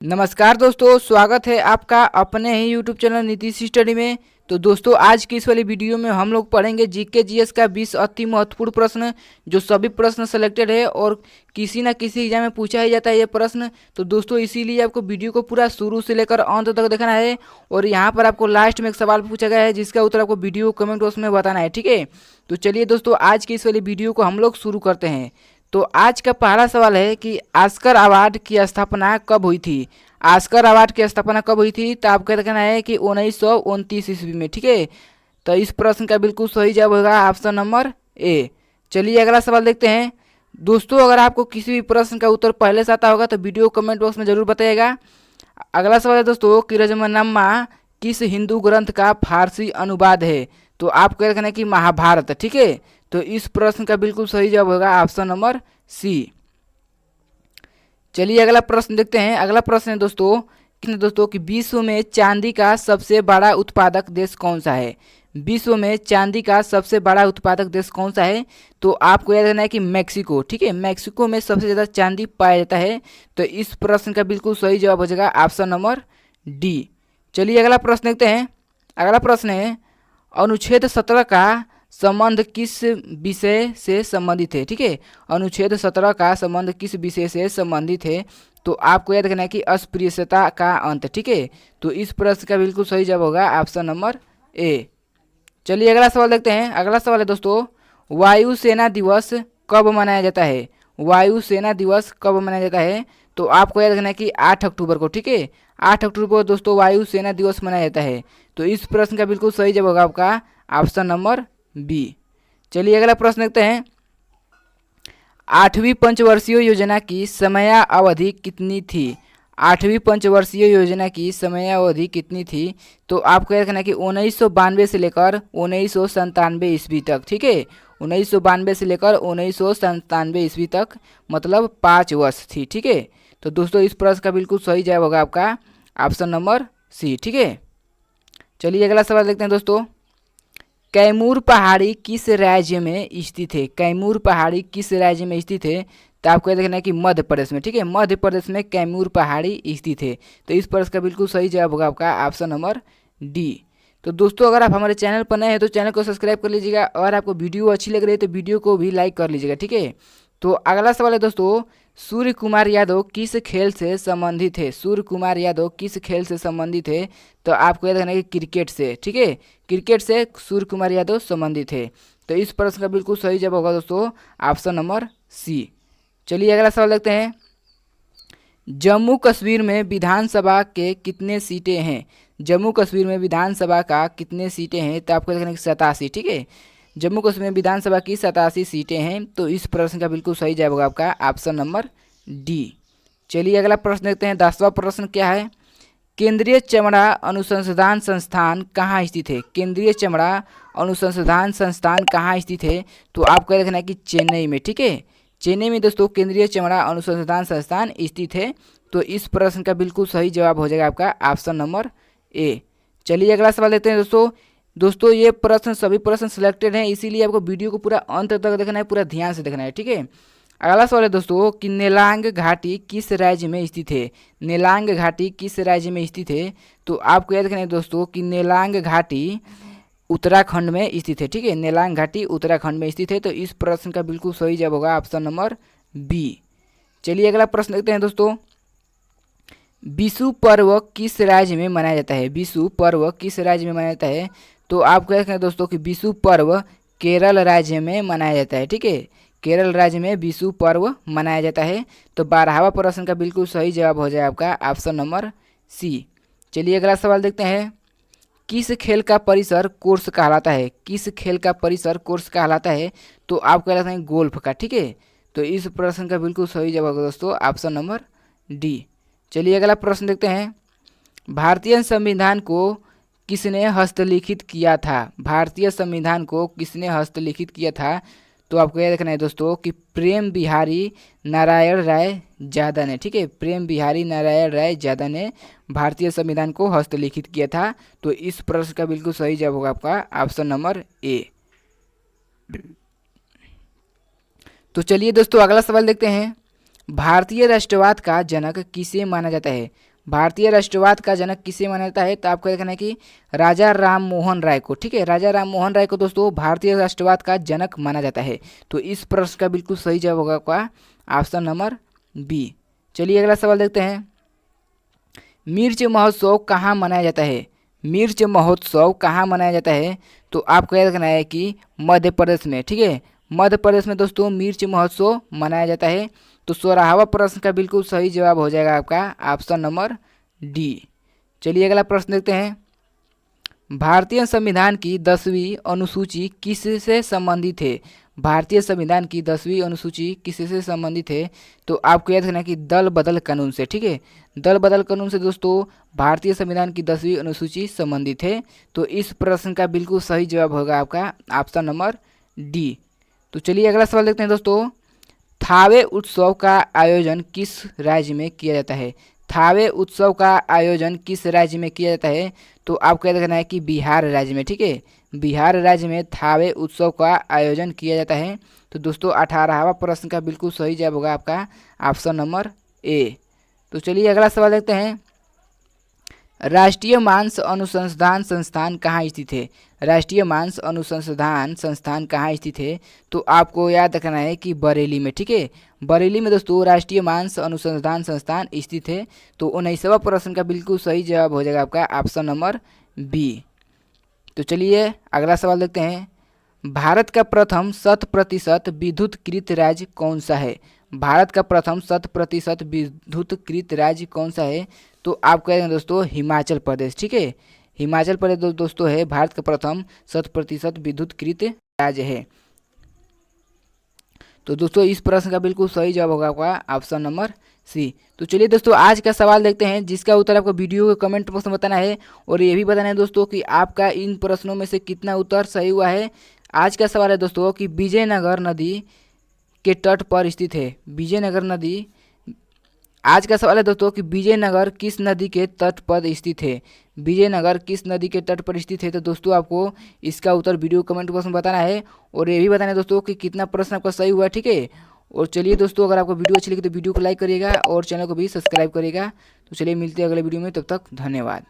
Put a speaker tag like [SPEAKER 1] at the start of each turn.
[SPEAKER 1] नमस्कार दोस्तों, स्वागत है आपका अपने ही यूट्यूब चैनल नीतीश स्टडी में। तो दोस्तों, आज की इस वाली वीडियो में हम लोग पढ़ेंगे जीके जीएस का 20 अति महत्वपूर्ण प्रश्न, जो सभी प्रश्न सेलेक्टेड है और किसी ना किसी एग्जाम में पूछा ही जाता है ये प्रश्न। तो दोस्तों, इसीलिए आपको वीडियो को पूरा शुरू से लेकर अंत तक देखना है और यहाँ पर आपको लास्ट में एक सवाल पूछा गया है जिसका उत्तर आपको वीडियो कमेंट बॉक्स में बताना है, ठीक है। तो चलिए दोस्तों, आज की इस वाली वीडियो को हम लोग शुरू करते हैं। तो आज का पहला सवाल है कि ऑस्कर अवार्ड की स्थापना कब हुई थी। ऑस्कर अवार्ड की स्थापना कब हुई थी? तो आपका कहना है कि 1929 ईस्वी में, ठीक है। तो इस प्रश्न का बिल्कुल सही जवाब होगा ऑप्शन नंबर ए। चलिए अगला सवाल देखते हैं। दोस्तों, अगर आपको किसी भी प्रश्न का उत्तर पहले से आता होगा तो वीडियो कमेंट बॉक्स में जरूर बताइएगा। अगला सवाल है दोस्तों कि रजमन्नमा किस हिंदू ग्रंथ का फारसी अनुवाद है? तो आपको कहना है कि महाभारत, ठीक है। तो इस प्रश्न का बिल्कुल सही जवाब होगा ऑप्शन नंबर सी। चलिए अगला प्रश्न देखते हैं। अगला प्रश्न है दोस्तों कि विश्व में चांदी का सबसे बड़ा उत्पादक देश कौन सा है? विश्व में चांदी का सबसे बड़ा उत्पादक देश कौन सा है? तो आपको याद रखना है कि मैक्सिको, ठीक है। मैक्सिको में सबसे ज़्यादा चांदी पाया जाता है। तो इस प्रश्न का बिल्कुल सही जवाब हो जाएगा ऑप्शन नंबर डी। चलिए अगला प्रश्न देखते हैं। अगला प्रश्न है अनुच्छेद 17 का संबंध किस विषय से संबंधित है? ठीक है, अनुच्छेद 17 का संबंध किस विषय से संबंधित है? तो आपको याद रखना है कि अस्पृश्यता का अंत, ठीक है। तो इस प्रश्न का बिल्कुल सही जवाब होगा ऑप्शन नंबर ए। चलिए अगला सवाल देखते हैं। अगला सवाल है दोस्तों वायुसेना दिवस कब मनाया जाता है? वायुसेना दिवस कब मनाया जाता है? तो आपको याद रखना है कि 8 अक्टूबर को, ठीक है। 8 अक्टूबर को दोस्तों वायुसेना दिवस मनाया जाता है। तो इस प्रश्न का बिल्कुल सही जवाब होगा आपका ऑप्शन नंबर बी। चलिए अगला प्रश्न देखते हैं। 8वीं पंचवर्षीय योजना की समयावधि कितनी थी? 8वीं पंचवर्षीय योजना की समयावधि कितनी थी? तो आपको याद रखना है कि 1992 से लेकर 1997 ईस्वी तक, ठीक है। 1992 से लेकर 1997 ईस्वी तक, मतलब 5 वर्ष थी, ठीक है। तो दोस्तों इस प्रश्न का बिल्कुल सही जवाब होगा आपका ऑप्शन नंबर सी, ठीक है। चलिए अगला सवाल देखते हैं दोस्तों। कैमूर पहाड़ी किस राज्य में स्थित है? कैमूर पहाड़ी किस राज्य में स्थित है? तो आपको देखना है कि मध्य प्रदेश में, ठीक है। मध्य प्रदेश में कैमूर पहाड़ी स्थित है। तो इस प्रश्न का बिल्कुल सही जवाब होगा आपका ऑप्शन नंबर डी। तो दोस्तों, अगर आप हमारे चैनल पर नए हैं तो चैनल को सब्सक्राइब कर लीजिएगा और आपको वीडियो अच्छी लग रही है तो वीडियो को भी लाइक कर लीजिएगा, ठीक है। तो अगला सवाल है दोस्तों सूर्य कुमार यादव किस खेल से संबंधित है? सूर्य कुमार यादव किस खेल से संबंधित है? तो आपको याद रखना है कि क्रिकेट से, ठीक है। क्रिकेट से सूर्य कुमार यादव संबंधित है। तो इस प्रश्न का बिल्कुल सही जवाब होगा दोस्तों ऑप्शन नंबर सी। चलिए अगला सवाल देखते हैं। जम्मू कश्मीर में विधानसभा के कितने सीटें हैं? जम्मू कश्मीर में विधानसभा का कितने सीटें हैं? तो आपको देखना है कि 87, ठीक है। जम्मू कश्मीर विधानसभा की 87 सीटें हैं। तो इस प्रश्न का बिल्कुल सही जवाब होगा आपका ऑप्शन नंबर डी। चलिए अगला प्रश्न देखते हैं। 10वां प्रश्न क्या है? केंद्रीय चमड़ा अनुसंधान संस्थान कहाँ स्थित है? केंद्रीय चमड़ा अनुसंधान संस्थान कहाँ स्थित है? तो आपको देखना है कि चेन्नई में, ठीक है। चेन्नई में दोस्तों केंद्रीय चमड़ा अनुसंधान संस्थान स्थित है। तो इस प्रश्न का बिल्कुल सही जवाब हो जाएगा आपका ऑप्शन नंबर ए। चलिए अगला सवाल देते हैं दोस्तों ये प्रश्न सभी प्रश्न सिलेक्टेड हैं, इसीलिए आपको वीडियो को पूरा अंत तक देखना है, पूरा ध्यान से देखना है, ठीक है। अगला सवाल है दोस्तों कि नेलांग घाटी किस राज्य में स्थित है? नेलांग घाटी किस राज्य में स्थित है? तो आपको याद रखना है दोस्तों कि नेलांग घाटी उत्तराखंड में स्थित है, ठीक है। नेलांग घाटी उत्तराखंड में स्थित है। तो इस प्रश्न का बिल्कुल सही जवाब होगा ऑप्शन नंबर बी। चलिए अगला प्रश्न देखते हैं दोस्तों। बिशु पर्व किस राज्य में मनाया जाता है? बिशु पर्व किस राज्य में मनाया जाता है? तो आपको याद रखना है दोस्तों कि बिशु पर्व केरल राज्य में मनाया जाता है, ठीक है। केरल राज्य में बिशु पर्व मनाया जाता है। तो 12वां प्रश्न का बिल्कुल सही जवाब हो जाए आपका ऑप्शन नंबर सी। चलिए अगला सवाल देखते हैं। किस खेल का परिसर कोर्स कहलाता है? किस खेल का परिसर कोर्स कहलाता है? तो आपको कहलाता है गोल्फ का, ठीक है। तो इस प्रश्न का बिल्कुल सही जवाब होगा दोस्तों ऑप्शन नंबर डी। चलिए अगला प्रश्न देखते हैं। भारतीय संविधान को किसने हस्तलिखित किया था? भारतीय संविधान को किसने हस्तलिखित किया था? तो आपको याद रखना है दोस्तों कि प्रेम बिहारी नारायण राय ज्यादा ने, ठीक है। प्रेम बिहारी नारायण राय ज्यादा ने भारतीय संविधान को हस्तलिखित किया था। तो इस प्रश्न का बिल्कुल सही जवाब होगा आपका ऑप्शन नंबर ए। तो चलिए दोस्तों अगला सवाल देखते हैं। भारतीय राष्ट्रवाद का जनक किसे माना जाता है? भारतीय राष्ट्रवाद का जनक किसे माना जाता है? तो आपका कहना है कि राजा राम मोहन राय को। ठीक है, राजा राम मोहन राय को दोस्तों भारतीय राष्ट्रवाद का जनक माना जाता है। तो इस प्रश्न का बिल्कुल सही जवाब होगा आपका ऑप्शन नंबर बी। चलिए अगला सवाल देखते हैं। मिर्च महोत्सव कहाँ मनाया जाता है? मिर्च महोत्सव कहाँ मनाया जाता है? तो आपको याद रखना है कि मध्य प्रदेश में। ठीक है, मध्य प्रदेश में दोस्तों मिर्च महोत्सव मनाया जाता है। तो 16वां प्रश्न का बिल्कुल सही जवाब हो जाएगा आपका ऑप्शन नंबर डी। चलिए अगला प्रश्न देखते हैं। भारतीय संविधान की 10वीं अनुसूची किससे संबंधित है? भारतीय संविधान की 10वीं अनुसूची किससे संबंधित है? तो आपको याद रखना कि दल बदल कानून से। ठीक है, दल बदल कानून से दोस्तों भारतीय संविधान की 10वीं अनुसूची संबंधित है। तो इस प्रश्न का बिल्कुल सही जवाब होगा आपका ऑप्शन नंबर डी। तो चलिए अगला सवाल देखते हैं दोस्तों। थावे उत्सव का आयोजन किस राज्य में किया जाता है? थावे उत्सव का आयोजन किस राज्य में किया जाता है? तो आपको याद रखना है कि बिहार राज्य में। ठीक है, बिहार राज्य में थावे उत्सव का आयोजन किया जाता है। तो दोस्तों 18वां प्रश्न का बिल्कुल सही जवाब होगा आपका ऑप्शन नंबर ए। तो चलिए अगला सवाल देखते हैं। राष्ट्रीय मांस अनुसंधान संस्थान कहाँ स्थित है? राष्ट्रीय मांस अनुसंधान संस्थान कहाँ स्थित है? तो आपको याद रखना है कि बरेली में। ठीक है, बरेली में दोस्तों राष्ट्रीय मांस अनुसंधान संस्थान स्थित है। तो 19वां प्रश्न का बिल्कुल सही जवाब हो जाएगा आपका ऑप्शन नंबर बी। तो चलिए अगला सवाल देखते हैं। भारत का प्रथम 100% विद्युतकृत राज्य कौन सा है? भारत का प्रथम 100% विद्युतकृत राज्य कौन सा है? तो आप कह रहे हैं दोस्तों हिमाचल प्रदेश। ठीक है, हिमाचल प्रदेश दोस्तों है भारत का प्रथम 100% विद्युतकृत राज्य है। तो दोस्तों इस प्रश्न का बिल्कुल सही जवाब होगा आपका ऑप्शन नंबर सी। तो चलिए दोस्तों आज का सवाल देखते हैं, जिसका उत्तर आपको वीडियो के कमेंट बॉक्स में बताना है और ये भी बताना है दोस्तों कि आपका इन प्रश्नों में से कितना उत्तर सही हुआ है। आज का सवाल है दोस्तों कि विजयनगर नदी के तट पर स्थित है। विजयनगर नदी, आज का सवाल है दोस्तों कि विजयनगर किस नदी के तट पर स्थित है? विजयनगर किस नदी के तट पर स्थित है? तो दोस्तों आपको इसका उत्तर वीडियो कमेंट बॉक्स में बताना है और ये भी बताना है दोस्तों कि कितना प्रश्न आपका सही हुआ है। ठीक है, और चलिए दोस्तों अगर आपको वीडियो अच्छी लगी तो वीडियो को लाइक करिएगा और चैनल को भी सब्सक्राइब करिएगा। तो चलिए मिलते हैं अगले वीडियो में, तब तक धन्यवाद।